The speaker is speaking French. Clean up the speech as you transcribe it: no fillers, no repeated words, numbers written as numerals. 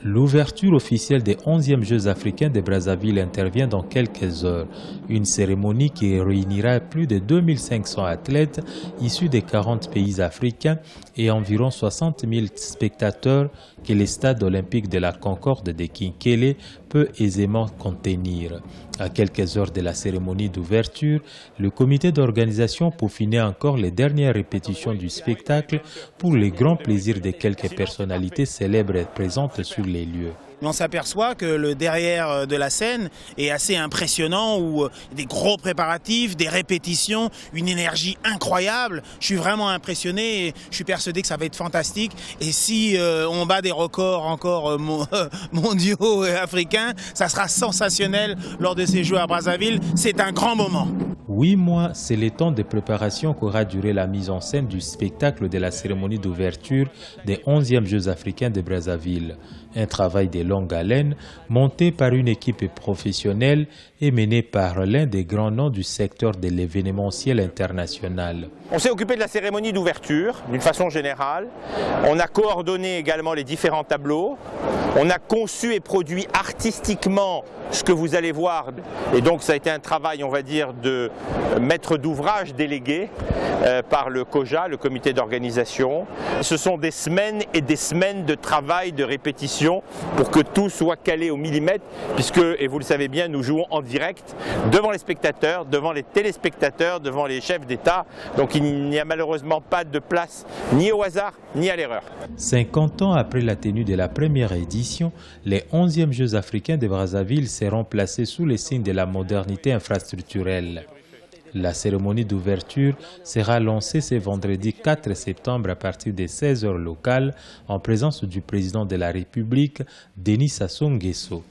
L'ouverture officielle des 11e Jeux africains de Brazzaville intervient dans quelques heures. Une cérémonie qui réunira plus de 2500 athlètes issus des 40 pays africains et environ 60 000 spectateurs que le stade olympique de la Concorde de Kinkele peut aisément contenir. À quelques heures de la cérémonie d'ouverture, le comité d'organisation peaufinait encore les dernières répétitions du spectacle pour le grand plaisir de quelques personnalités célèbres présentes sur les lieux. On s'aperçoit que le derrière de la scène est assez impressionnant, où des gros préparatifs, des répétitions, une énergie incroyable. Je suis vraiment impressionné et je suis persuadé que ça va être fantastique. Et si on bat des records encore mondiaux et africains, ça sera sensationnel lors de ces Jeux à Brazzaville. C'est un grand moment. 8 mois, c'est le temps de préparation qu'aura duré la mise en scène du spectacle de la cérémonie d'ouverture des 11e Jeux africains de Brazzaville. Un travail de longue haleine, monté par une équipe professionnelle et mené par l'un des grands noms du secteur de l'événementiel international. On s'est occupé de la cérémonie d'ouverture d'une façon générale. On a coordonné également les différents tableaux. On a conçu et produit artistiquement ce que vous allez voir. Et donc ça a été un travail, on va dire, de maître d'ouvrage délégué par le COJA, le comité d'organisation. Ce sont des semaines et des semaines de travail, de répétition pour que tout soit calé au millimètre, puisque, et vous le savez bien, nous jouons en direct devant les spectateurs, devant les téléspectateurs, devant les chefs d'État. Donc il n'y a malheureusement pas de place ni au hasard ni à l'erreur. 50 ans après la tenue de la première édition, les 11e Jeux africains de Brazzaville seront placés sous le signe de la modernité infrastructurelle. La cérémonie d'ouverture sera lancée ce vendredi 4 septembre à partir de 16 h locales en présence du président de la République, Denis Sassou Nguesso.